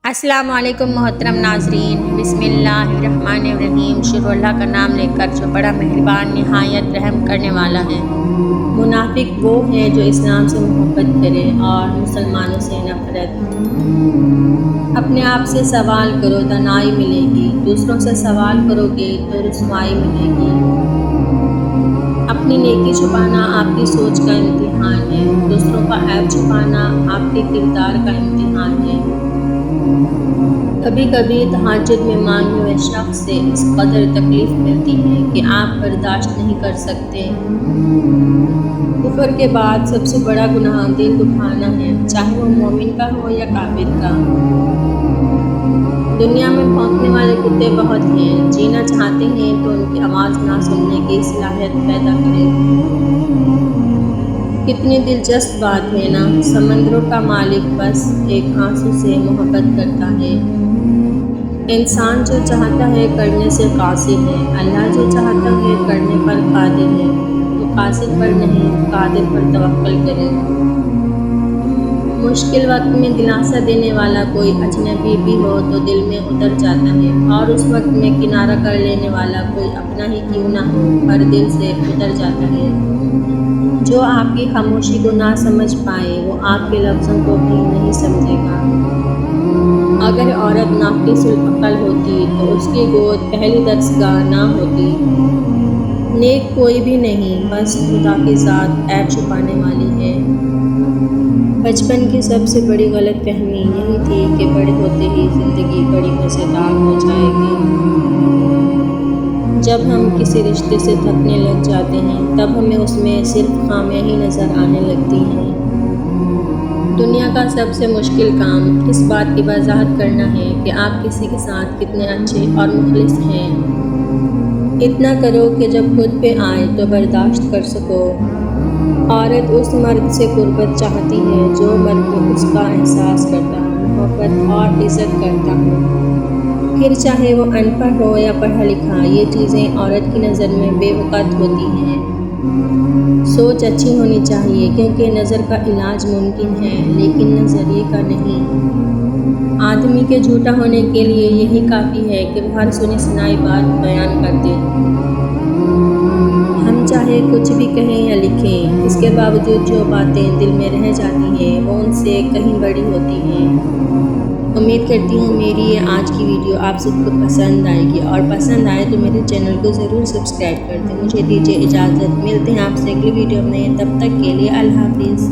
अस्सलाम वालेकुम मोहतरम नाजरीन, बिस्मिल्लाहिर्रहमानिर्रहीम। शुरू अल्लाह का नाम लेकर जो बड़ा मेहरबान निहायत रहम करने वाला है। मुनाफिक वो है जो इस्लाम से मोहब्बत करे और मुसलमानों से नफरत। अपने आप से सवाल करो दनाई मिलेगी, दूसरों से सवाल करोगे तो रुसवाई मिलेगी। अपनी नेकी छुपाना आपकी सोच का इम्तिहान है, दूसरों का ऐब छुपाना आपके किरदार का इम्तिहान है। कभी कभी तहज्जुद में मांगे हुए शख्स से इस कदर तकलीफ़ मिलती है कि आप बर्दाश्त नहीं कर सकते। कुफ्र के बाद सबसे बड़ा गुनाह दिल दुखाना है, चाहे वो मोमिन का हो या काफिर का। दुनिया में भौंकने वाले कुत्ते बहुत हैं, जीना चाहते हैं तो उनकी आवाज़ ना सुनने की सलाहियत पैदा करें। कितनी दिलचस्प बात है ना, समंदरों का मालिक बस एक आंसू से मोहब्बत करता है। इंसान जो चाहता है करने से कासिर है, अल्लाह जो चाहता है करने पर कादिर है। तो कासिर पर नहीं कादिर पर तवक्कल करें। मुश्किल वक्त में दिलासा देने वाला कोई अजनबी भी हो तो दिल में उतर जाता है, और उस वक्त में किनारा कर लेने वाला कोई अपना ही क्यों ना हो हर दिल से उतर जाता है। जो आपकी खामोशी को ना समझ पाए वो आपके लफ्ज़ों को भी नहीं समझेगा। अगर औरत नाक़िसुल अक़ल होती तो उसकी गोद पहली दरसगाह ना होती। नेक कोई भी नहीं, बस खुदा की ज़ात ऐब छुपाने वाली है। बचपन की सबसे बड़ी गलतफ़हमी यही थी कि बड़े होते ही ज़िंदगी बड़ी मज़ेदार हो जाएगी। जब हम किसी रिश्ते से थकने लग जाते हैं तब हमें उसमें सिर्फ खामियां ही नज़र आने लगती हैं। दुनिया का सबसे मुश्किल काम इस बात की वजाहत करना है कि आप किसी के साथ कितने अच्छे और मुखलिस हैं। इतना करो कि जब खुद पे आए तो बर्दाश्त कर सको। औरत उस मर्द से कुर्बत चाहती है जो मर्द उसका एहसास करता हो, मोहब्बत और इज़्ज़त करता हो। फिर चाहे वो अनपढ़ हो या पढ़ा लिखा, ये चीज़ें औरत की नज़र में बेवक़्त होती हैं। सोच अच्छी होनी चाहिए क्योंकि नज़र का इलाज मुमकिन है लेकिन नज़रिए का नहीं। आदमी के झूठा होने के लिए यही काफ़ी है कि वो हर सुनी सुनाई बात बयान कर दे। हम चाहे कुछ भी कहें या लिखें, इसके बावजूद जो बातें दिल में रह जाती हैं वो उनसे कहीं बड़ी होती हैं। उम्मीद करती हूँ मेरी ये आज की वीडियो आप सबको पसंद आएगी, और पसंद आए तो मेरे चैनल को ज़रूर सब्सक्राइब कर दें। मुझे दीजिए इजाज़त, मिलते हैं आपसे अगली वीडियो में, तब तक के लिए अल्लाह हाफ़िज़।